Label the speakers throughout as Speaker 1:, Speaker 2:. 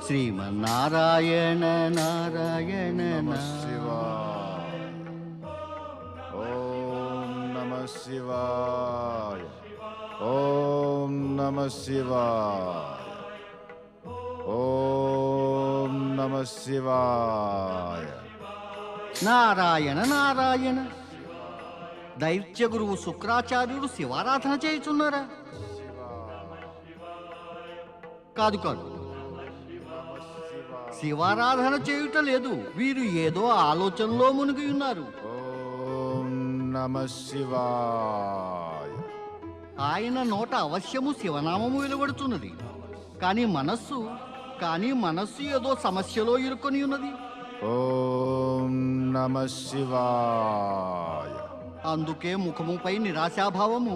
Speaker 1: శ్రీమన్నారాయణ నారాయణ
Speaker 2: శివాయ. ఓం నమ శివాయ. ఓం నమ శివాయ. ఓం నమ శివాయ.
Speaker 1: నారాయణ నారాయణ. దైత్య గురువు శుక్రాచార్యుడు శివారాధన చేయుచున్నారా? కాదు కాదు, శివారాధన చేయుట లేదు. వీరు ఏదో ఆలోచనలో మునిగి ఉన్నారు.
Speaker 2: ఓం నమ శివాయ.
Speaker 1: ఆయన నోట అవశ్యము శివనామము వెలువడుతున్నది. కానీ మనస్సు ఏదో సమస్యలో ఇరుక్కొని ఉన్నది.
Speaker 2: ఓం నమ శివాయ.
Speaker 1: అందుకే ముఖముపై నిరాశాభావము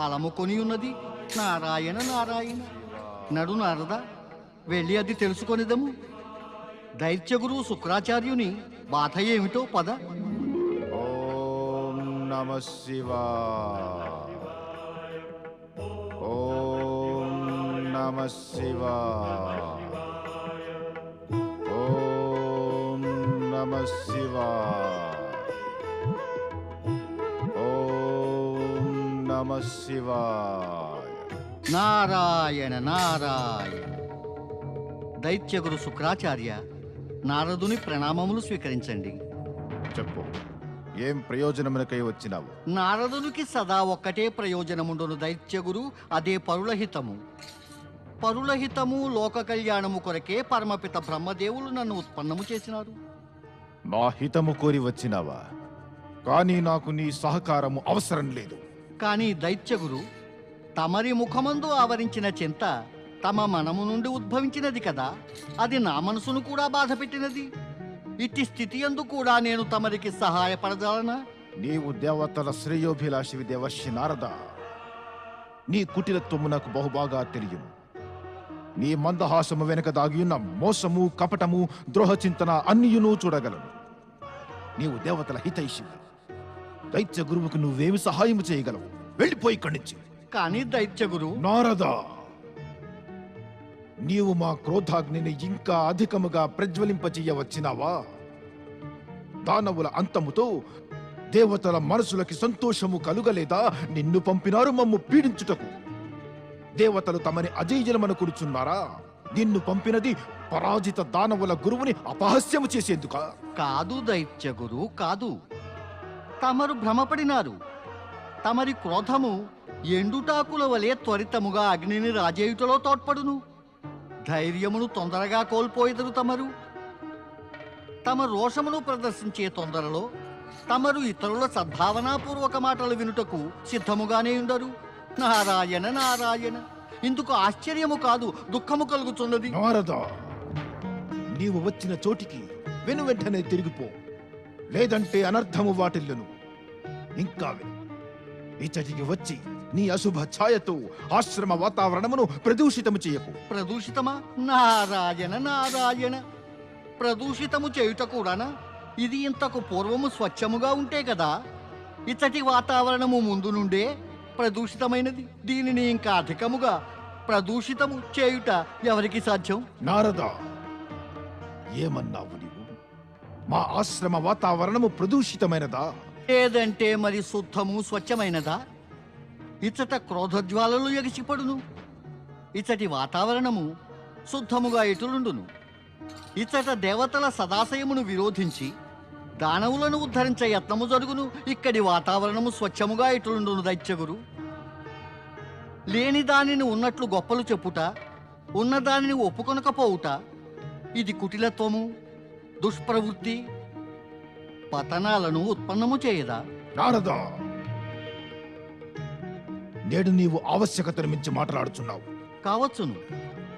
Speaker 1: అలముకొని ఉన్నది. నారాయణ నారాయణ. నడు నారద, వెళ్ళి అది తెలుసుకొనిదము. దైత్యగురు శుక్రాచార్యుని బాధ ఏమిటో పద.
Speaker 2: ఓం నమ శివాయ. ఓం నమ శివాయ. ఓం నమ శివాయ. ఓం నమ శివాయ.
Speaker 1: నారాయణ నారాయణ. దైత్యగురు శుక్రాచార్య, నారదుని ప్రణామములు స్వీకరించండి.
Speaker 2: చెప్పు, ఏం ప్రయోజనమునకై వచ్చినావు?
Speaker 1: నారదునికి సదా ఒక్కటే ప్రయోజనముండును దైత్యగురు, అదే పరులహితము. పరులహితము లోక కళ్యాణము కొరకే పరమపిత బ్రహ్మదేవులు నన్ను ఉత్పన్నము చేసినారు.
Speaker 2: నా హితము కోరి వచ్చినావా? కానీ నాకు నీ సహకారము అవసరం లేదు.
Speaker 1: కానీ దైత్యగురు, తమరి ముఖమందు ఆవరించిన చింత తమ మనము నుండి ఉద్భవించినది కదా. అది నా మనసును కూడా బాధ పెట్టినది. ఇట్టి స్థితి యందు కూడా నేను తమరికి సహాయపడజాలనా?
Speaker 2: నీవు దేవతల శ్రేయోభిలాషివి దేవర్షి నారద. నీ కుటిలత్వము నాకు బహుబాగా తెలియను. నీ మందహాసము వెనుక దాగియున్న మోసము, కపటము, ద్రోహ చింతన అన్నియునూ చూడగలను. నీవు దేవతల హితైషివి. దైత్య గురువుకు నువ్వేమి సహాయము చేయగలవు? వెళ్ళిపోయి ఇక్కడి నుంచి.
Speaker 1: కానీ దైత్యగురు,
Speaker 2: నారద, నీవు మా క్రోధాగ్నిని ఇంకా అధికముగా ప్రజ్వలింపచేయవచ్చినావా? దానవుల అంతముతో దేవతల మనసులకి సంతోషము కలుగలేదా? నిన్ను పంపినారు మమ్ము పీడించుటకు. దేవతలు తమని అజేయమనుకుడుచున్నారా? నిన్ను పంపినది పరాజిత దానవుల గురువుని అపహాస్యము చేసేందుకా?
Speaker 1: కాదు దైత్యగురు, కాదు. తమరు భ్రమపడినారు. తమరి క్రోధము ఎండుటాకుల వలె త్వరితముగా అగ్నిని రాజేయుటలో తోడ్పడును. ధైర్యమును తొందరగా కోల్పోయిదరు తమరు. తమ రోషమును ప్రదర్శించే తొందరలో తమరు ఇతరుల సద్భావనాపూర్వక మాటలు వినుటకు సిద్ధముగానే ఉండరు. నారాయణ నారాయణ. ఇందుకు ఆశ్చర్యము కాదు, దుఃఖము కలుగుతున్నది.
Speaker 2: నారద, నీవు వచ్చిన చోటికి వెనువెంటనే తిరిగిపో, లేదంటే అనర్థము వాటిల్లును. ఇంకా ఇచ్చటికి వచ్చి నీ అశుభ ఛాయతో ఆశ్రమ వాతావరణమును ప్రదూషితము చేయకు.
Speaker 1: ప్రదూషితమా? నారాయణ నారాయణ. ప్రదూషితము చేయుట కూడానా? ఇది ఇంతకు పూర్వము స్వచ్ఛముగా ఉంటే కదా. ఇచ్చటి వాతావరణము ముందు నుండే ప్రదూషితమైనది. దీనిని ఇంకా అధికముగా ప్రదూషితము చేయుట ఎవరికి సాధ్యం?
Speaker 2: నారద, ఏమన్నావు నీవు? మా ఆశ్రమ వాతావరణము ప్రదూషితమైనదా?
Speaker 1: లేదంటే మరి శుద్ధము స్వచ్ఛమైనదా? ఇచ్చట క్రోధజ్వాలలు ఎగిసిపడును. ఇచ్చటి వాతావరణము శుద్ధముగా ఎటులుండును. ఇచ్చట దేవతల సదాశయమును విరోధించి దానవులను ఉద్ధరించే యత్నము జరుగును. ఇక్కడి వాతావరణము స్వచ్ఛముగా ఎటులుండును దైత్యగురు. లేని దానిని ఉన్నట్లు గొప్పలు చెప్పుట, ఉన్నదానిని ఒప్పుకొనకపోవుట, ఇది కుటిలత్వము, దుష్ప్రవృత్తి, పతనాలను ఉత్పన్నము చేయదా?
Speaker 2: నారద, నేడు నీవు ఆవశ్యకతను మించి మాట్లాడుచున్నావు.
Speaker 1: కావచ్చును.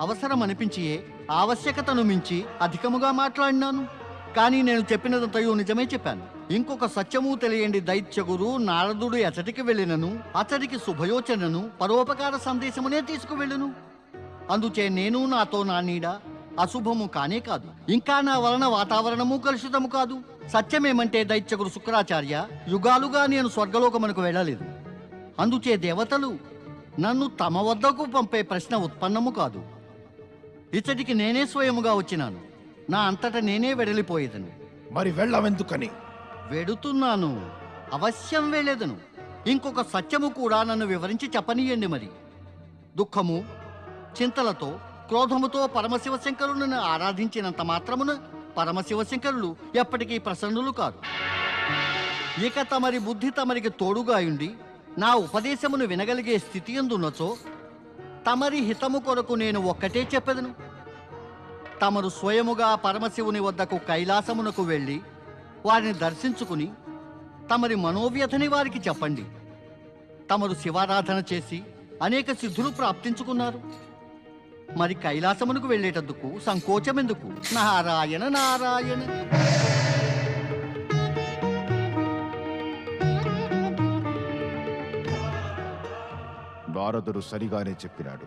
Speaker 1: అవసరం అనిపించియే ఆవశ్యకతను మించి అధికముగా మాట్లాడినాను. కానీ నేను చెప్పినదంతయో నిజమే చెప్పాను. ఇంకొక సత్యము తెలియండి దైత్యగురు. నారదుడు ఎచటికి వెళ్ళినను అతడికి శుభయోచనను పరోపకార సందేశమునే తీసుకువెళ్ళును. అందుచే నేను నాతో నా నీడ అశుభము కానే కాదు, ఇంకా నా వలన వాతావరణము కలుషితము కాదు. సత్యమేమంటే దైత్యగురు శుక్రాచార్య, యుగాలుగా నేను స్వర్గలోకమునకు వెళ్ళలేదు. అందుచే దేవతలు నన్ను తమ వద్దకు పంపే ప్రశ్న ఉత్పన్నము కాదు. ఇచ్చటికి నేనే స్వయముగా వచ్చినాను. నా అంతట నేనే వెడలిపోయేదను.
Speaker 2: మరి వెళ్ళవెందుకని?
Speaker 1: వెడుతున్నాను, అవశ్యం వెళ్ళేదను. ఇంకొక సత్యము కూడా నన్ను వివరించి చెప్పనీయండి. మరి దుఃఖము, చింతలతో, క్రోధముతో పరమశివశంకరులను ఆరాధించినంత మాత్రమున పరమశివశంకరులు ఎప్పటికీ ప్రసన్నులు కాదు. ఇక తమరి బుద్ధి తమరికి తోడుగా ఉండి నా ఉపదేశమును వినగలిగే స్థితి ఎందున్నచో తమరి హితము కొరకు నేను ఒక్కటే చెప్పెదను. తమరు స్వయముగా పరమశివుని వద్దకు కైలాసమునకు వెళ్ళి వారిని దర్శించుకుని తమరి మనోవ్యధని వారికి చెప్పండి. తమరు శివారాధన చేసి అనేక సిద్ధులు ప్రాప్తించుకున్నారు. మరి కైలాసమునకు వెళ్ళేటందుకు సంకోచమెందుకు? నారాయణ నారాయణ.
Speaker 2: నారదుడు సరిగానే చెప్పినాడు.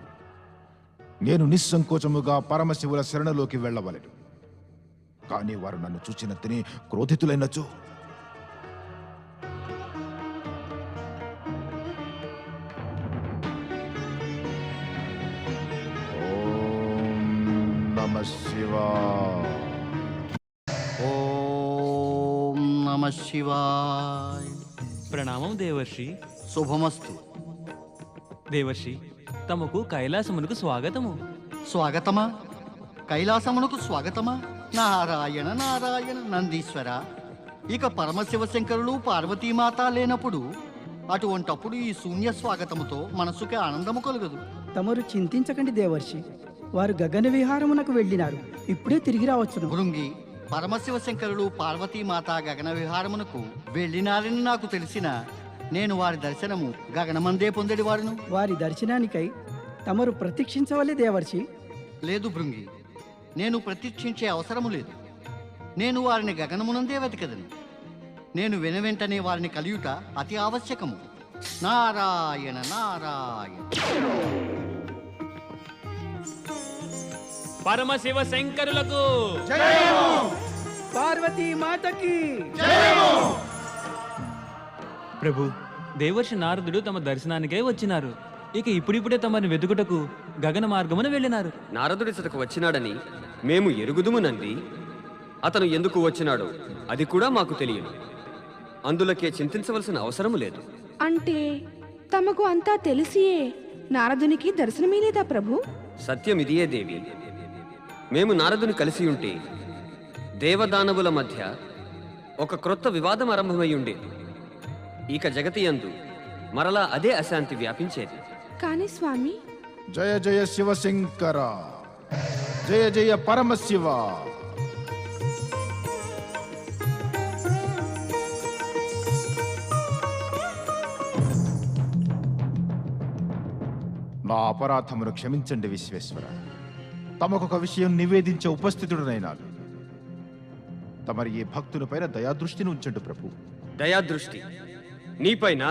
Speaker 2: నేను నిస్సంకోచముగా పరమశివుల శరణలోకి వెళ్ళవలెను. కానీ వారు నన్ను చూచినంతనే క్రోధితులైనచో
Speaker 1: ఓం నమ శివాయ.
Speaker 3: ప్రణామం దేవర్షి.
Speaker 1: శుభమస్తు.
Speaker 3: దేవర్షి, తమకు కైలాసమునకు స్వాగతము.
Speaker 1: స్వాగతమా? కైలాసమునకు స్వాగతమా? నారాయణ నారాయణ. నందీశ్వర, ఇక పరమశివశంకరులు పార్వతీమాత లేనప్పుడు అటువంటప్పుడు ఈ శూన్య స్వాగతముతో మనసుకి ఆనందము కలుగదు.
Speaker 4: తమరు చింతించకండి దేవర్షి, వారు గగన విహారమునకు వెళ్ళినారు. ఇప్పుడే తిరిగి రావచ్చును.
Speaker 1: భృంగి, పరమశివశంకరులు పార్వతీమాత గగన విహారమునకు వెళ్ళినారని నాకు తెలిసిన నేను వారి దర్శనము గగనమందే పొందేడి వారును.
Speaker 4: వారి దర్శనానికై తమరు ప్రతీక్షించవలే దేవర్షి.
Speaker 1: లేదు భృంగి, నేను ప్రతీక్షించే అవసరము లేదు. నేను వారిని గగనమునందే వెతకదను. నేను వెనువెంటనే వారిని కలియుట అతి ఆవశ్యకము. నారాయణ నారాయణ.
Speaker 3: పరమశివ శంకరులకు
Speaker 4: పార్వతీ మాతకి.
Speaker 3: ప్రభు, దేవర్షి నారదుడు తమ దర్శనానికై వచ్చినారు. ఇక ఇప్పుడిప్పుడే తమని వెతుకుటకు గగన మార్గమున వెళ్ళినారు.
Speaker 5: నారదుడిసటకు వచ్చినాడని మేము ఎరుగుదుమునంది. అతను ఎందుకు వచ్చినాడో అది కూడా మాకు తెలియదు. అందులకే చింతించవలసిన అవసరము లేదు.
Speaker 6: అంటే తమకు అంతా తెలిసియే నారదునికి దర్శనమీలేదా ప్రభు?
Speaker 5: సత్యమిదియే దేవి. మేము నారదుని కలిసి ఉంటే దేవదానవుల మధ్య ఒక క్రొత్త వివాదం ఆరంభమై ఉండేది. ఇక జగతియందు మరలా అదే అశాంతి వ్యాపించేది.
Speaker 6: కానీ స్వామి,
Speaker 2: జయ జయ శివశంకర, జయ జయ పరమశివ. నా అపరాధమును క్షమించండి విశ్వేశ్వర. తమకొక విషయం నివేదించే ఉపస్థితుడనైనాను. తమరి ఈ భక్తుని పైన దయాదృష్టిని ఉంచండి ప్రభు.
Speaker 5: దయాదృష్టి నీపైన?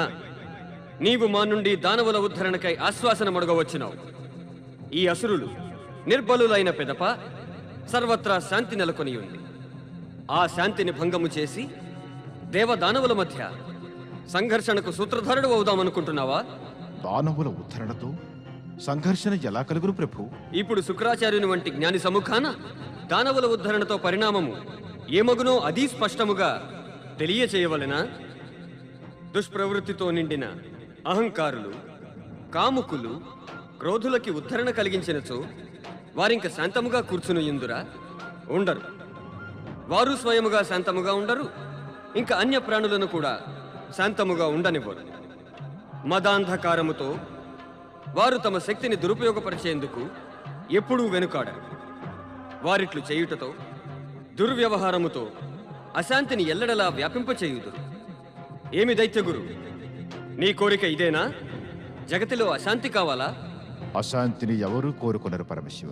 Speaker 5: నీవు మా నుండి దానవుల ఉద్ధరణకై ఆశ్వాసన మడుగవచ్చినావు. ఈ అసురులు నిర్బలులైన పెదప సర్వత్రా శాంతి నెలకొని ఉంది. ఆ శాంతిని భంగము చేసి దేవదానవుల మధ్య సంఘర్షణకు సూత్రధారుడు అవుదామనుకుంటున్నావా?
Speaker 2: దానవుల ఉద్ధరణతో సంఘర్షణ ఎలా కలుగును ప్రభు?
Speaker 5: ఇప్పుడు శుక్రాచార్యుని వంటి జ్ఞాని సముఖాన దానవుల ఉద్ధరణతో పరిణామము ఏమగునో అదీ స్పష్టముగా తెలియచేయవలెనా? దుష్ప్రవృత్తితో నిండిన అహంకారులు, కాముకులు, క్రోధులకి ఉద్ధరణ కలిగించినచో వారింక శాంతముగా కూర్చుని ఇందురా? ఉండరు. వారు స్వయముగా శాంతముగా ఉండరు. ఇంకా అన్య ప్రాణులను కూడా శాంతముగా ఉండనివ్వరు. మదాంధకారముతో వారు తమ శక్తిని దురుపయోగపరిచేందుకు ఎప్పుడూ వెనుకాడరు. వారిట్లు చేయుటతో, దుర్వ్యవహారముతో అశాంతిని ఎల్లడలా వ్యాపింపచేయుదురు. ఏమి దైత్యగురు, నీ కోరిక ఇదేనా? జగతిలో అశాంతి కావాలా?
Speaker 2: అశాంతిని ఎవరూ కోరుకున్నారు పరమశివ.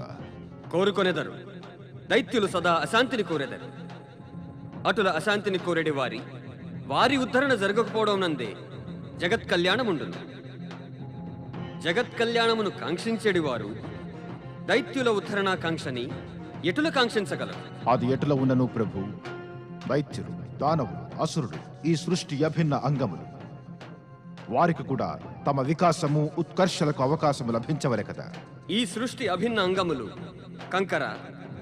Speaker 5: కోరుకొనెదరు. దైత్యులు సదా అశాంతిని కోరెదరు. అటుల అశాంతిని కోరెడి వారి ఉద్ధరణ జరగకపోవడం నందే జగత్ కళ్యాణముండును. జగత్ కళ్యాణమును కాంక్షించేడి వారు దైత్యుల ఉద్ధరణాకాంక్షని ఎటుల కాంక్షించగలరు?
Speaker 2: అది ఎటుల ఉన్నను ప్రభు. దైత్యులు, దానవులు, అసురుడు ఈ సృష్టి అభిన్న అంగములు. వారికి కూడా తమ వికాసము, ఉత్కర్షలకు అవకాశము లభించవలే కదా.
Speaker 5: ఈ సృష్టి అభిన్న అంగములు కంకర,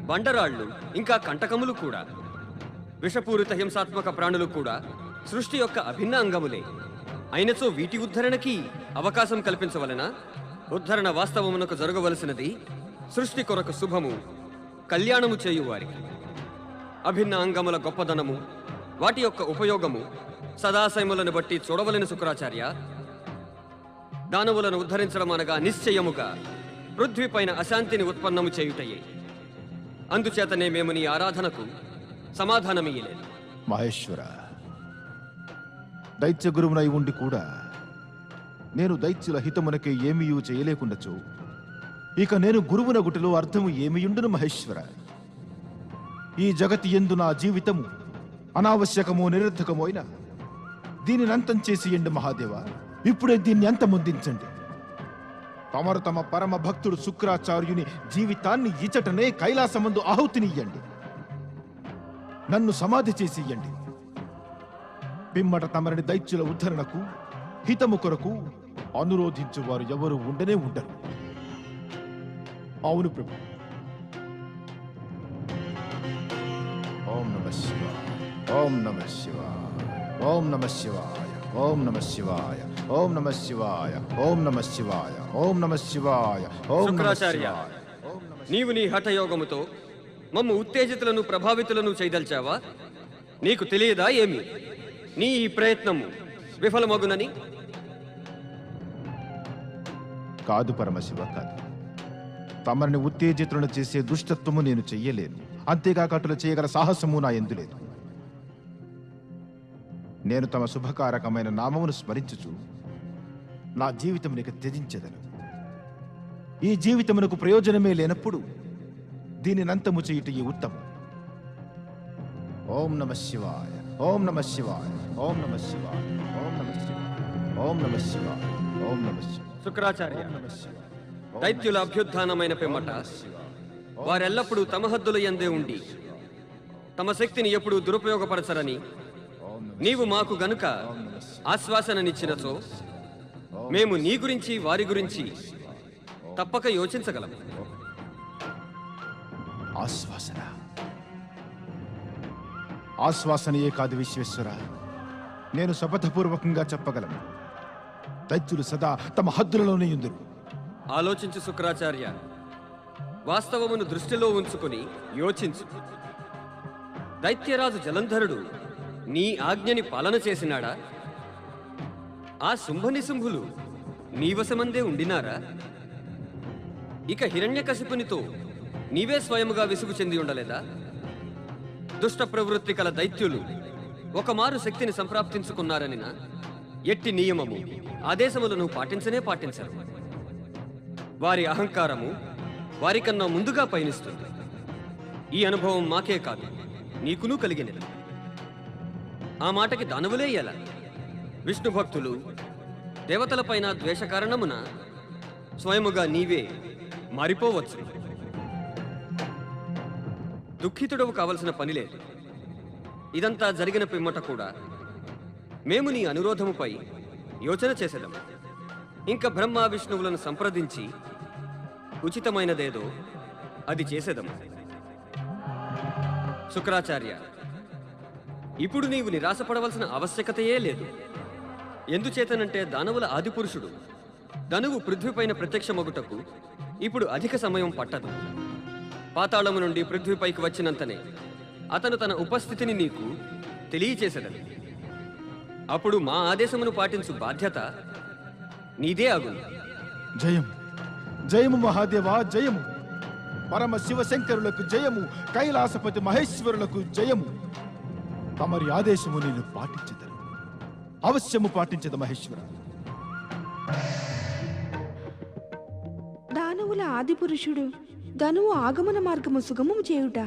Speaker 5: బండరాళ్ళు, ఇంకా కంటకములు కూడా, విషపూరిత హింసాత్మక ప్రాణులు కూడా సృష్టి యొక్క అభిన్న అంగములే. అయినచో వీటి ఉద్ధరణకి అవకాశం కల్పించవలెనా? ఉద్ధరణ వాస్తవమునకు జరగవలసినది సృష్టి కొరకు శుభము, కళ్యాణము చేయువారికి. అభిన్న అంగముల గొప్పదనము, వాటి యొక్క ఉపయోగము సదాశయములను బట్టి చూడవలెను శుక్రాచార్య. దానవులను ఉద్ధరించడం అనగా నిశ్చయముగా పృథ్వీపైన అశాంతిని ఉత్పన్నము చేయుటయే. అందుచేతనే మేము నీ ఆరాధనకు సమాధానమియ్యలేదు.
Speaker 2: మహేశ్వర, దైత్య గురువునై ఉండి కూడా నేను దైత్యుల హితమునకే ఏమీ చేయలేకుండచు ఇక నేను గురువున గుటిలో అర్థము ఏమియుండును మహేశ్వర? ఈ జగతి యందు నా జీవితము అనావశ్యకమో నిరర్థకమో అయినా దీనిని అంతం చేసి ఎండు మహాదేవ. ఇప్పుడే దీన్ని అంతమొందించండి. తమరు తమ పరమ భక్తుడు శుక్రాచార్యుని జీవితాన్ని ఇచటనే కైలాసమందు ఆహుతినియ్యండి. నన్ను సమాధి చేసి ఇయ్యండి. పిమ్మట తమరిని దైత్యుల ఉద్ధరణకు హితము కొరకు అనురోధించు వారు ఎవరు ఉండనే ఉండరు. అవును ప్రభు. ఓం నమః శివాయ, ఓం నమః శివాయ, ఓం నమః శివాయ, ఓం నమః శివాయ, ఓం నమః శివాయ, ఓం నమః శివాయ, ఓం నమః శివాయ, ఓం నమః
Speaker 5: శుక్రాచార్య,
Speaker 2: శివాయ.
Speaker 5: నీవు నీ హఠయోగముతో మమ్ము ఉత్తేజితులను ప్రభావితులను చేయదల్చావా? నీకు తెలియదా ఏమి నీ ఈ ప్రయత్నము విఫలమగునని?
Speaker 2: కాదు పరమశివ, కాదు. తమరిని ఉత్తేజితులను చేసే దుష్టత్వము నేను చెయ్యలేను. అంతేగాక అటులు చేయగల సాహసము నా యందు లేదు. నేను తమ శుభకారకమైన నామమును స్మరించుచు నా జీవితమునికి త్యజించెదను. ఈ జీవితమునకు ప్రయోజనమే లేనప్పుడు దీనిని అంతము చేయుట ఈ ఉత్తమం. ఓం నమః శివాయ, ఓం నమః శివాయ, ఓం నమః శివాయ, ఓం నమః శివాయ, ఓం నమః శివాయ, ఓం నమః శివాయ.
Speaker 5: శుక్రాచార్య, దైత్యుల అభ్యుత్థానమైన పిమ్మట వారెల్లప్పుడూ తమ హద్దుల యందే ఉండి తమ శక్తిని ఎప్పుడూ దురుపయోగపరచరని నీవు మాకు గనుక ఆశ్వాసననిచ్చినచో మేము నీ గురించి వారి గురించి తప్పక యోచించగలం.
Speaker 2: ఆశ్వాసన, ఆశ్వాసనయే కాదు విశ్వేశ్వర, నేను శపథపూర్వకంగా చెప్పగలను. దైత్యులు సదా తమ హద్దులలోనే ఉందురు.
Speaker 5: ఆలోచించు శుక్రాచార్య, వాస్తవమును దృష్టిలో ఉంచుకుని యోచించు. దైత్యరాజు జలంధరుడు నీ ఆజ్ఞని పాలన చేసినాడా? ఆ శుంభనిశుంభులు నీ వశమందే ఉండినారా? ఇక హిరణ్యకశిపునితో నీవే స్వయముగా విసుగు చెంది ఉండలేదా? దుష్ట ప్రవృత్తి కల దైత్యులు ఒకమారు శక్తిని సంప్రాప్తించుకున్నారనినా ఎట్టి నియమము ఆదేశములను పాటించనే పాటించరు. వారి అహంకారము వారికన్నా ముందుగా పయనిస్తుంది. ఈ అనుభవం మాకే కాదు, నీకునూ కలిగినది. ఆ మాటకి దానవులే ఎలా? విష్ణు భక్తులు దేవతలపైన ద్వేష కారణమున స్వయముగా నీవే మారిపోవచ్చు. దుఃఖితుడవు కావలసిన పని లేదు. ఇదంతా జరిగిన పిమ్మట కూడా మేము నీ అనురోధముపై యోచన చేసేదాం. ఇంకా బ్రహ్మ విష్ణువులను సంప్రదించి ఉచితమైనదేదో అది చేసేదము. శుక్రాచార్య, ఇప్పుడు నీవు నిరాశపడవలసిన ఆవశ్యకతయే లేదు. ఎందుచేతనంటే దానవుల ఆదిపురుషుడు ధనువు పృథ్వీపైన ప్రత్యక్షమగుటకు ఇప్పుడు అధిక సమయం పట్టదు. పాతాళము నుండి పృథ్వీపైకి వచ్చినంతనే అతను తన ఉపస్థితిని నీకు తెలియచేసేదను. అప్పుడు మా ఆదేశమును పాటించు బాధ్యత నీదే అగును.
Speaker 2: జయం, జయము మహాదేవా, జయము. పరమ శివశంకరులకు జయము, కైలాసపతి మహేశ్వరులకు జయము. తమరి ఆదేశము నేను పాటించదను, అవశ్యము పాటించదు మహేశ్వర.
Speaker 6: దానవుల ఆదిపురుషుడు ధనువు ఆగమన మార్గము సుగమము చేయుట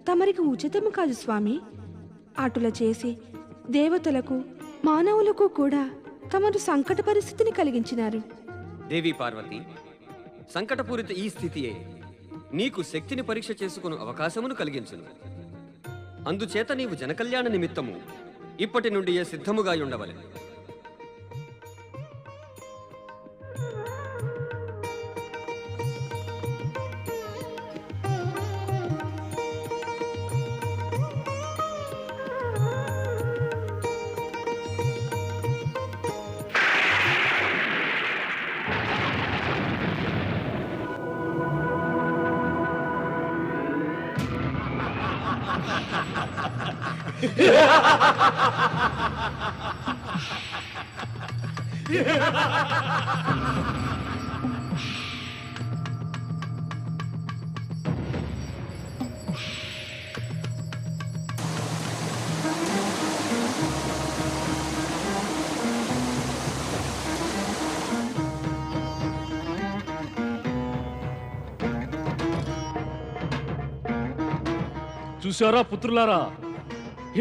Speaker 6: తమరికి ఉచితము కాదు స్వామి. అటుల చేసి దేవతలకు మానవులకు కూడా తమరు సంకట పరిస్థితిని కలిగించినారు.
Speaker 5: దేవి పార్వతి, సంకటపూరిత ఈ స్థితియే నీకు శక్తిని పరీక్ష చేసుకుని అవకాశమును కలిగించును. అందుచేత నీవు జనకల్యాణ నిమిత్తము ఇప్పటి నుండి సిద్ధముగా ఉండవలె.
Speaker 7: చూశారా పుత్రులారా,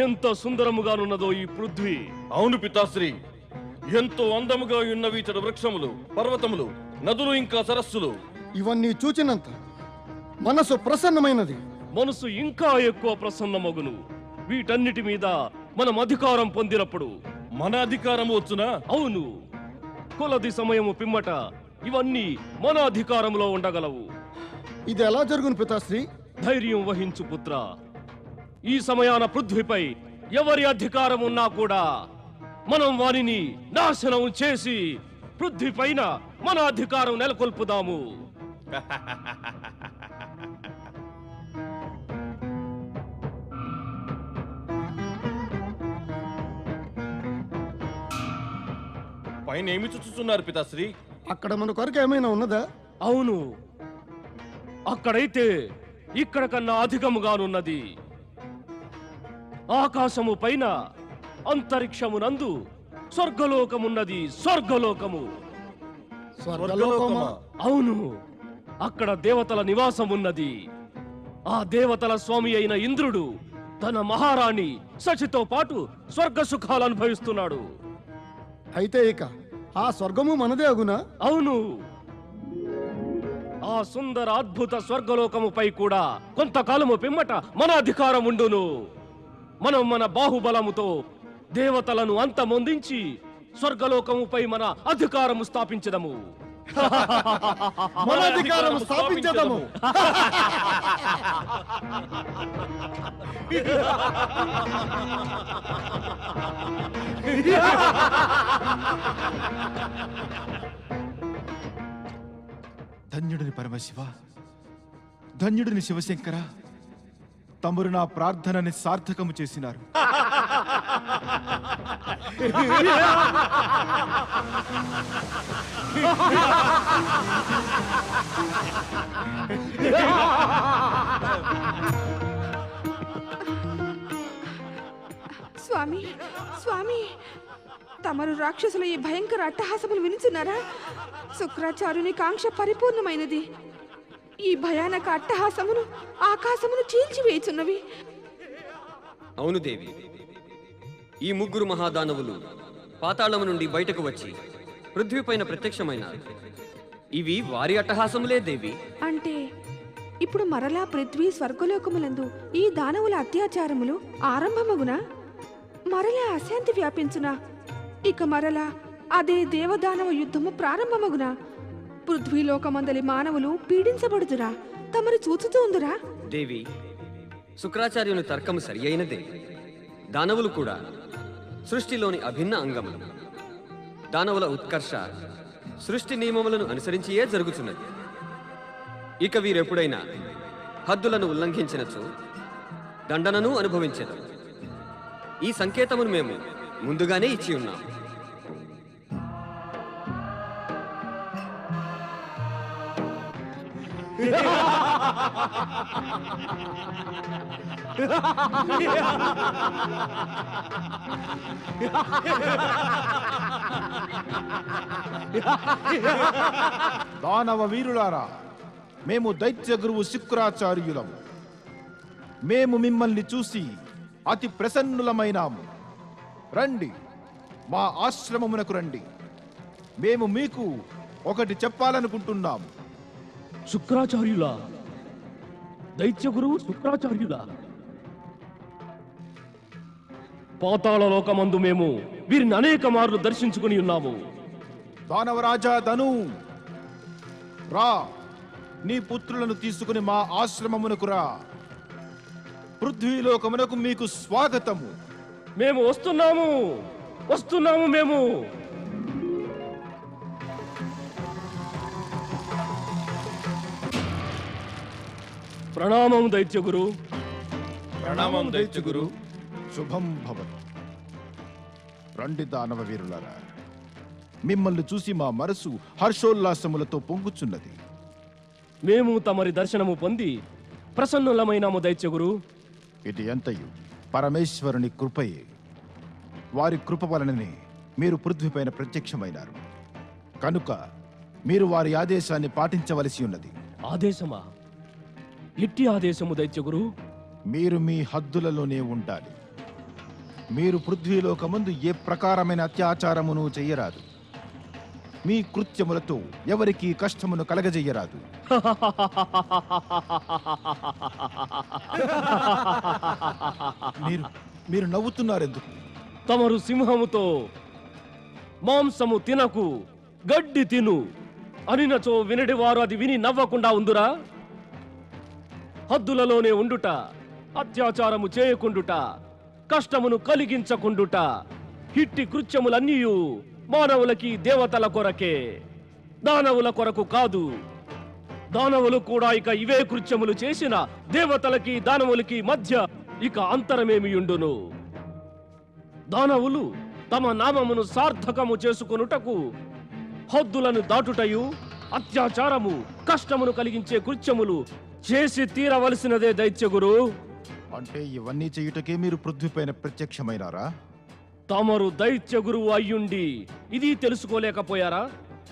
Speaker 7: ఎంత సుందరముగానున్నదో ఈ పృథ్వీ.
Speaker 8: అవును పితాశ్రీ, ఎంతో అందముగా ఉన్నవి ఇతడు వృక్షములు, పర్వతములు, నదులు, ఇంకా సరస్సులు.
Speaker 9: ఇవన్నీ చూచినంత మనసు ప్రసన్నమైనది.
Speaker 7: మనసు ఇంకా ఎక్కువ ప్రసన్నమగును వీటన్నిటి మీద మనం అధికారం పొందినప్పుడు.
Speaker 8: మన అధికారము వచ్చునా?
Speaker 7: అవును, కొలది సమయము పిమ్మట ఇవన్నీ మన అధికారంలో ఉండగలవు.
Speaker 9: ఇది ఎలా జరుగును పితాశ్రీ?
Speaker 7: ధైర్యం వహించు పుత్ర. ఈ సమయాన పృథ్వీపై ఎవరి అధికారం ఉన్నా కూడా మనం వారిని నాశనం చేసి పృథ్వీ పైన మన అధికారం నెలకొల్పుదాము.
Speaker 8: పైన ఏమి చూస్తున్నారు పితాశ్రీ?
Speaker 9: అక్కడ మన కొరకు ఏమైనా ఉన్నదా?
Speaker 7: అవును, అక్కడైతే ఇక్కడ కన్నా అధికముగానున్నది. ఆకాశము పైన అంతరిక్షమునందు స్వర్గలోకమున్నది. స్వర్గలోకము.
Speaker 9: స్వర్గలోకమా?
Speaker 7: అవును, అక్కడ దేవతల నివాసం ఉన్నది. ఆ దేవతల స్వామి అయిన ఇంద్రుడు తన మహారాణి సచితో పాటు స్వర్గ సుఖాలు అనుభవిస్తున్నాడు.
Speaker 9: అయితే ఇక ఆ స్వర్గము మనదే అగునా?
Speaker 7: అవును, ఆ సుందర అద్భుత స్వర్గలోకముపై కూడా కొంతకాలము పిమ్మట మన అధికారం ఉండును. మనం మన బాహుబలముతో దేవతలను అంతమొందించి స్వర్గలోకముపై మన అధికారము స్థాపించదము.
Speaker 9: మన అధికారము స్థాపించదము.
Speaker 2: ధన్యుడిని పరమశివ, ధన్యుడిని శివశంకర, తమరు నా ప్రార్థనని సార్థకము చేసినారు.
Speaker 6: స్వామి, స్వామి, తమరు రాక్షసుల ఈ భయంకర అట్టహాసములు వినుచున్నారా? శుక్రాచార్యుని కాంక్ష పరిపూర్ణమైనది. ఈ భయానక అట్టహాసమును ఆకాశమును చీల్చివేయుచున్నవి.
Speaker 5: అవును దేవి, ఈ ముగ్గురు మహాదానవులు పాతాళము నుండి బయటకు వచ్చి పృథ్వీపైన ప్రత్యక్షమైనారు. ఇవి వారి అట్టహాసములే దేవి.
Speaker 6: అంటే ఇప్పుడు మరలా పృథ్వీ స్వర్గలోకములందు ఈ దానవుల అత్యాచారములు ఆరంభమగునా? మరలా అశాంతి వ్యాపించునా? ఇక మరలా అదే దేవదానవ యుద్ధము ప్రారంభమగునా? పృథ్వీలోకమందలి మానవులు పీడించబడుదురా? తమరు చూచుతూ ఉందురా?
Speaker 5: దేవి, శుక్రాచార్యుని తర్కము సరి అయినదే. దానవులు కూడా సృష్టిలోని అభిన్న అంగములు. దానవుల ఉత్కర్ష సృష్టి నియమములను అనుసరించియే జరుగుతున్నది. ఇక వీరెప్పుడైనా హద్దులను ఉల్లంఘించినచో దండనను అనుభవించేది. ఈ సంకేతమును మేము ముందుగానే ఇచ్చి ఉన్నాం.
Speaker 2: దానవ వీరులారా, మేము దైత్య గురువు శుక్రాచార్యులం. మేము మిమ్మల్ని చూసి అతి ప్రసన్నులమైనాము. రండి, మా ఆశ్రమమునకు రండి. మేము మీకు ఒకటి చెప్పాలనుకుంటున్నాము.
Speaker 7: శుక్రాచార్యులా? దైత్య గురువు శుక్రాచార్యులా? పాతాళ లోకమందు మేము వీరిని అనేక మార్లు దర్శించుకుని ఉన్నాము.
Speaker 2: దానవరాజా ధను, రా, నీ పుత్రులను తీసుకుని మా ఆశ్రమమునకు రా. పృథ్వీలోకమునకు మీకు స్వాగతము.
Speaker 7: మేము వస్తున్నాము, వస్తున్నాము మేము. ప్రణామం దైత్య గురు.
Speaker 8: ప్రణామం దైత్యగురు.
Speaker 2: శుభం భవతు. రండి దానవ వీరులారా, మిమ్మల్ని చూసి మా మనసు హర్షోల్లాసములతో పొంగుచున్నది.
Speaker 7: మేము తమరి దర్శనము పొంది ప్రసన్నులమైనాము దైత్యగురు.
Speaker 2: ఇది ఎంతయు పరమేశ్వరుని కృపయే. వారి కృప వలననే మీరు పృథ్వీపైన ప్రత్యక్షమైనారు. కనుక మీరు వారి ఆదేశాన్ని పాటించవలసి ఉన్నది.
Speaker 7: ఆదేశమా? ఎట్టి ఆదేశము దైత్యగురు?
Speaker 2: మీరు మీ హద్దులలోనే ఉండాలి. మీరు పృథ్వీలోకమందు ఏ ప్రకారమైన అత్యాచారమును చెయ్యరాదు. మీ కృత్యములతో ఎవరికీ కష్టమును కలగజెయ్యరాదు. మీరు నవ్వుతున్నారెందుకు?
Speaker 7: తమరు సింహముతో మాంసము తినకు, గడ్డి తిను అనినచో వినడివారు అది విని నవ్వకుండా ఉందురా? హద్దులలోనే ఉండుట, అత్యాచారము చేయకుండుట, కష్టమును కలిగించకుండుట, ఇట్టి కృత్యములన్నీయు మానవులకి దేవతల కొరకే, దానవుల కొరకు కాదు. దానవులు కూడా ఇక ఇవే కృత్యములు చేసిన దేవతలకి దానవులకి మధ్య ఇక అంతరమేమియుండును? దానవులు తమ నామమును సార్థకము చేసుకొనుటకు హద్దులను దాటుటయు, అత్యాచారము, కష్టమును కలిగించే కృత్యములు చేసి తీరవలసినదే దైత్యగురు.
Speaker 2: అంటే ఇవన్నీ చేయుటకే మీరు పృథ్వీపైన ప్రత్యక్షమైనారా?
Speaker 7: తమరు దైత్య గురువు అయ్యుండి ఇది తెలుసుకోలేకపోయారా?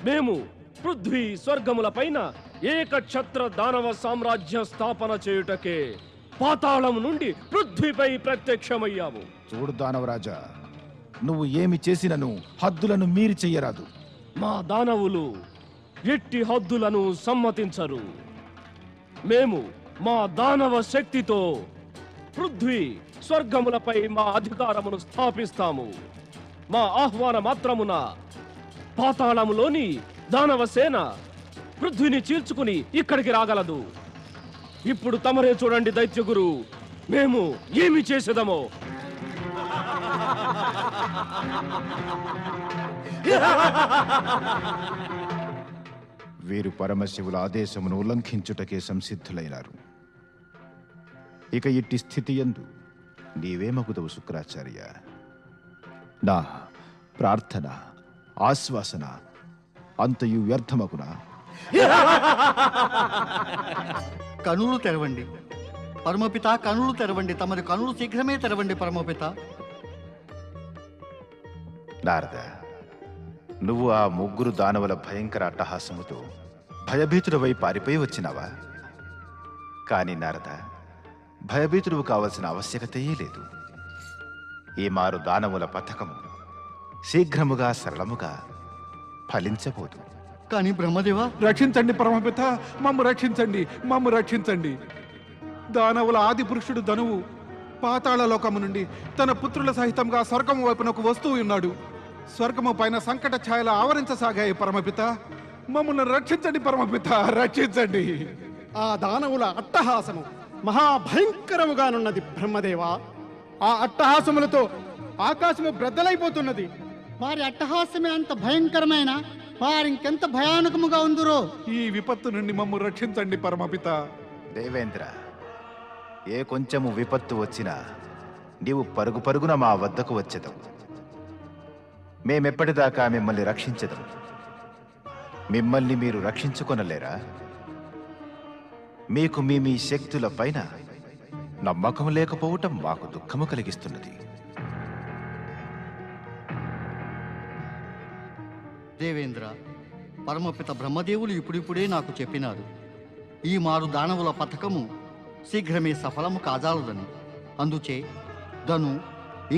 Speaker 7: మేము పృథ్వీ స్వర్గముల పైన ఏకఛత్ర దానవ సామ్రాజ్య స్థాపన చేయుటకే పాతాళం నుండి పృథ్వీపై ప్రత్యక్షమయ్యాము.
Speaker 2: చూడు దానవరాజా, నువ్వు ఏమి చేసినను హద్దులను మీరి చెయ్యరాదు.
Speaker 7: మా దానవులు ఎట్టి హద్దులను సమ్మతించరు. మేము మా దానవ శక్తితో పృథ్వీ స్వర్గములపై మా అధికారమును స్థాపిస్తాము. మా ఆహ్వాన మాత్రమున పాతాళములోని దానవ సేన పృథ్వీని చీల్చుకుని ఇక్కడికి రాగలదు. ఇప్పుడు తమరే చూడండి దైత్యగురు, మేము ఏమి చేసేదమో.
Speaker 2: వీరు పరమశివుల ఆదేశమును ఉల్లంఘించుటకే సంసిద్ధులైనారు. ఇక ఇట్టి స్థితి యందు నీవేమగుదవు శుక్రాచార్య? నా ప్రార్థన, ఆశ్వాసన అంతయు వ్యర్థమగునా?
Speaker 1: కనులు తెరవండి పరమపిత, కనులు తెరవండి. తమరి కనులు శీఘ్రమే తెరవండి పరమపిత.
Speaker 2: నారద, నువ్వు ఆ ముగ్గురు దానవుల భయంకర అట్టహాసముతో భయభీతుడవై పారిపోయి వచ్చినావా? కాని నారద, భయభీతుడు కావలసిన ఆవశ్యకతయే లేదు. ఈ మారు దానవుల పథకము శీఘ్రముగా సరళముగా ఫలించబోదు.
Speaker 1: కానీ బ్రహ్మదేవా,
Speaker 10: రక్షించండి పరమపిత, మమ్ము రక్షించండి, మమ్ము రక్షించండి. దానవుల ఆది పురుషుడు ధనువు పాతాళ లోకము నుండి తన పుత్రుల సహితంగా స్వర్గము వైపునకు వస్తూ ఉన్నాడు. స్వర్గము పైన సంకట ఛాయలు ఆవరించసాగాయి పరమపిత. మమ్మల్ని రక్షించండి పరమపిత, రక్షించండి.
Speaker 9: ఆ దానవుల అట్టహాసము మహాభయంకరముగానున్నది బ్రహ్మదేవా. ఆ అట్టహాసములతో ఆకాశము బ్రద్దలైపోతున్నది.
Speaker 11: వారి అట్టహాసమే అంత భయంకరమైన వారింకెంత భయానకముగా ఉందురో.
Speaker 10: ఈ విపత్తు నుండి మమ్ము రక్షించండి పరమపిత.
Speaker 2: దేవేంద్ర, ఏ కొంచెము విపత్తు వచ్చినా నీవు పరుగు పరుగున మా వద్దకు వచ్చేదవు. మేమెప్పటిదాకా మిమ్మల్ని రక్షించదము. మిమ్మల్ని మీరు రక్షించుకొనలేరా? మీకు మీ శక్తుల పైన నమ్మకం లేకపోవటం మాకు దుఃఖము కలిగిస్తున్నది.
Speaker 1: దేవేంద్ర, పరమపిత బ్రహ్మదేవులు ఇప్పుడిప్పుడే నాకు చెప్పినారు. ఈ మారు దానవుల పథకము శీఘ్రమే సఫలము కాజాలదని. అందుచే ధను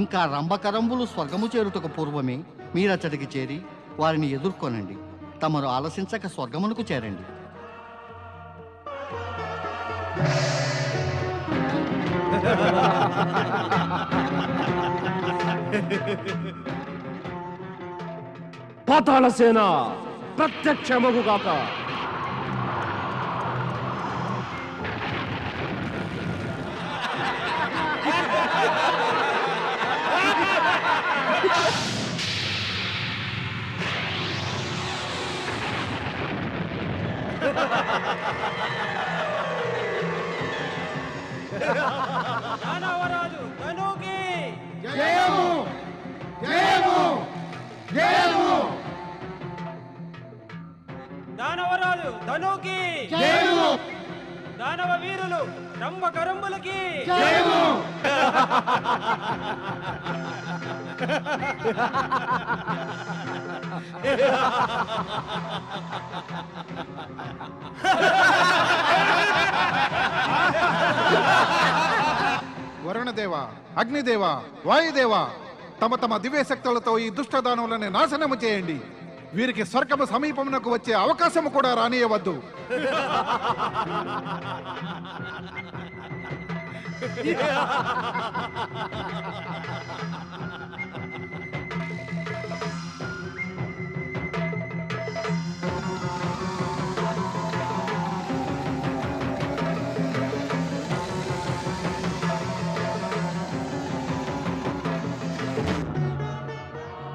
Speaker 1: ఇంకా రంభకరంబులు స్వర్గము చేరుటకు పూర్వమే మీరచ్చటికి చేరి వారిని ఎదుర్కొనండి. తమరు ఆలసించక స్వర్గమునకు చేరండి.
Speaker 7: పాతాళ సేన ప్రత్యక్షమగుగాక.
Speaker 12: కుమారుడు ధనుకి దానవ వీరులు రంభ కరంబులకి
Speaker 10: వరుణదేవ, అగ్నిదేవ, వాయుదేవ, తమ తమ దివ్య శక్తులతో ఈ దుష్టదానవులను నాశనము చేయండి. వీరికి స్వర్గము సమీపమునకు వచ్చే అవకాశము కూడా రానియవద్దు.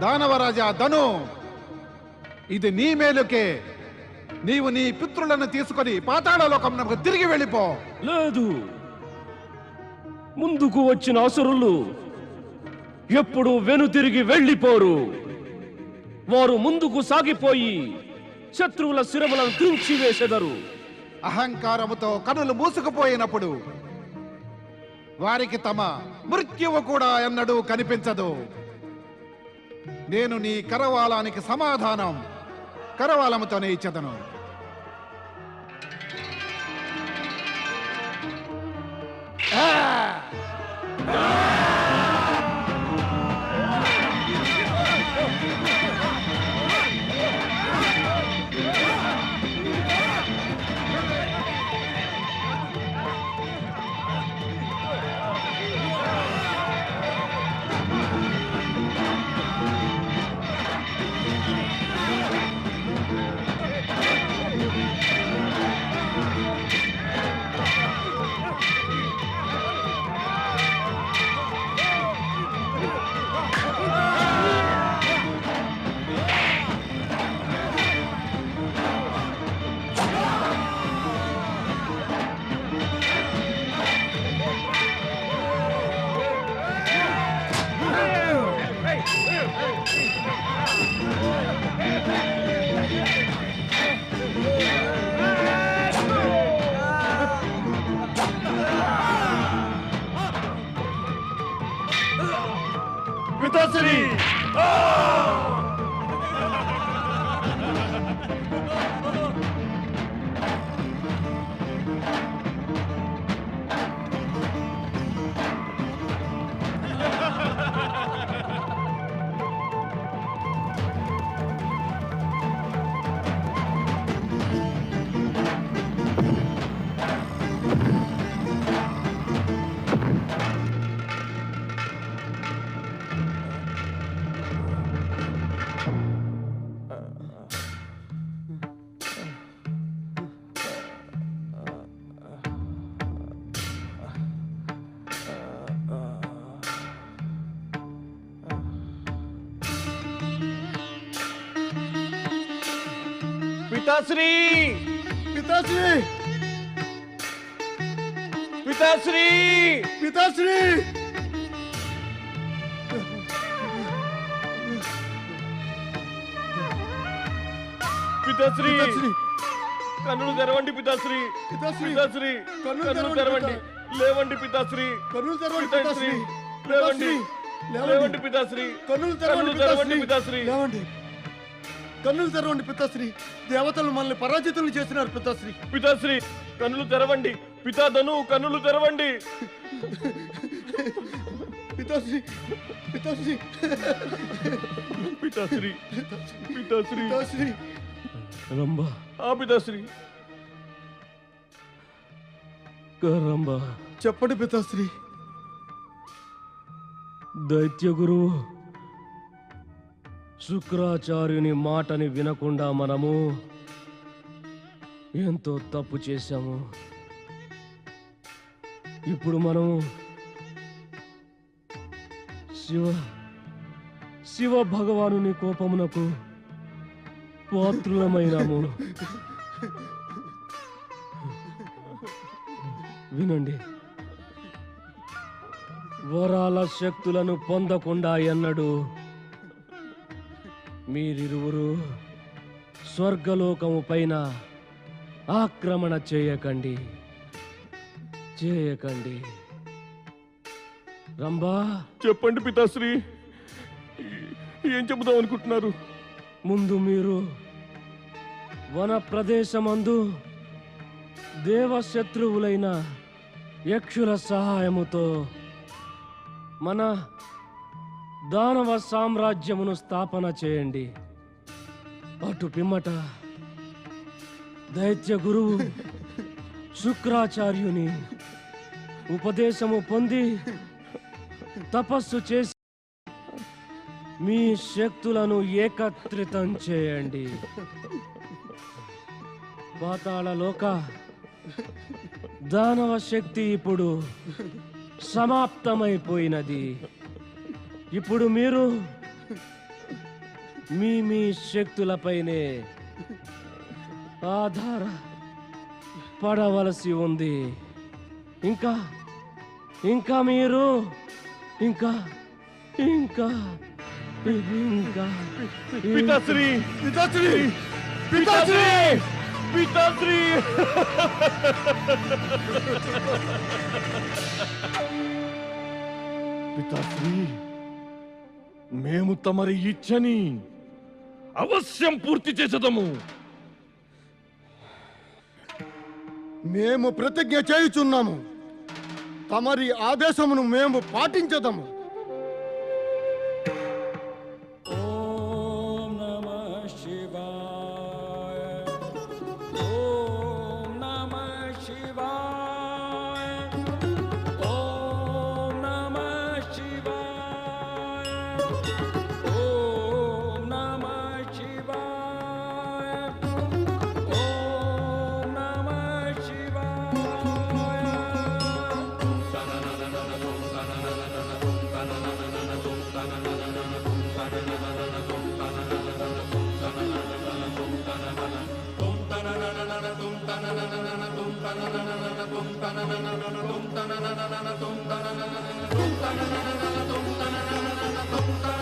Speaker 10: దానవరాజా ధను, ఇది నీ మేలుకే. నీవు నీ పితృలను తీసుకొని పాతాళలోకమునకు తిరిగి వెళ్ళిపో.
Speaker 7: లేదు, ముందుకు వచ్చిన అసురులు ఎప్పుడు వెనుతిరిగి వెళ్ళిపోరు. వారు ముందుకు సాగిపోయి శత్రువుల శిరములను తుంచివేసెదరు.
Speaker 10: అహంకారముతో కనులు మూసుకుపోయినప్పుడు వారికి తమ మృత్యువు కూడా ఎన్నడూ కనిపించదు. నేను నీ కరవాలానికి సమాధానం కరవాలముతోనే ఇచ్చదను.
Speaker 8: పితాశ్రీ, పితాశ్రీ,
Speaker 9: పితాశ్రీ,
Speaker 8: పితాశ్రీ,
Speaker 9: పితాశ్రీ,
Speaker 8: పితాశ్రీ,
Speaker 9: పితాశ్రీ,
Speaker 8: కన్నులు తెరవండి పితాశ్రీ,
Speaker 9: పితాశ్రీ,
Speaker 8: పితాశ్రీ,
Speaker 9: కన్నులు
Speaker 8: కన్నులు
Speaker 9: తెరవండి,
Speaker 8: తెరవండి, లేవండి పితాశ్రీ,
Speaker 9: కన్నులు తెరవండి,
Speaker 8: పితాశ్రీ,
Speaker 9: పితాశ్రీ,
Speaker 8: లేవండి,
Speaker 9: లేవండి,
Speaker 8: లేవండి పితాశ్రీ,
Speaker 9: కన్నులు తెరవండి,
Speaker 8: తెరవండి
Speaker 9: పితాశ్రీ,
Speaker 8: పితాశ్రీ,
Speaker 9: లేవండి, కన్నులు తెరవండి పితాశ్రీ. దేవతలు మనల్ని పరాజితులు చేసినారు పితాశ్రీ.
Speaker 8: పితాశ్రీ, కన్నులు తెరవండి. పితాధను, కన్నులు తెరవండి.
Speaker 9: పితాశ్రీ, పితాశ్రీ,
Speaker 8: పితాశ్రీ, పితాశ్రీ,
Speaker 9: పితాశ్రీ,
Speaker 7: రంభ,
Speaker 8: ఆ పితాశ్రీ,
Speaker 7: కరంబ,
Speaker 9: చెప్పండి పితాశ్రీ.
Speaker 7: దైత్య గురువు శుక్రాచార్యుని మాటని వినకుండా మనము ఎంతో తప్పు చేశాము. ఇప్పుడు మనం శివ భగవానుని కోపమునకు పాత్రులమైనాము. వినండి, వరాల శక్తులను పొందకుండా ఎన్నడూ మీరిరువురు స్వర్గలోకము పైన ఆక్రమణ చేయకండి, చేయకండి. రంభా,
Speaker 8: చెప్పండి పితాశ్రీ, ఏం చెబుదాం అనుకుంటున్నారు?
Speaker 7: ముందు మీరు వన ప్రదేశమందు దేవశత్రువులైన యక్షుల సహాయముతో మన దానవ సామ్రాజ్యమును స్థాపన చేయండి. అటు పిమ్మట దైత్య గురువు శుక్రాచార్యుని ఉపదేశము పొంది తపస్సు చేసి మీ శక్తులను ఏకత్రితం చేయండి. పాతాళ లోక దానవ శక్తి ఇప్పుడు సమాప్తమైపోయినది. ఇప్పుడు మీరు మీ శక్తులపైనే ఆధార పడవలసి ఉంది. ఇంకా ఇంకా మీరు ఇంకా ఇంకా ఇంకా
Speaker 8: పితాశ్రీ, పితాశ్రీ, పితాశ్రీ, పితాశ్రీ! పితాశ్రీ, మేము తమరి ఇచ్చని అవశ్యం పూర్తి చేసేదము.
Speaker 9: మేము ప్రతిజ్ఞ చేయుచున్నాము, తమరి ఆదేశమును మేము పాటించదము.
Speaker 12: ఓం నమః శివాయ, ఓం నమః శివాయ, ఓం నమః శివాయ, ఓం నమః శివాయ, ఓం నమః శివాయ. tum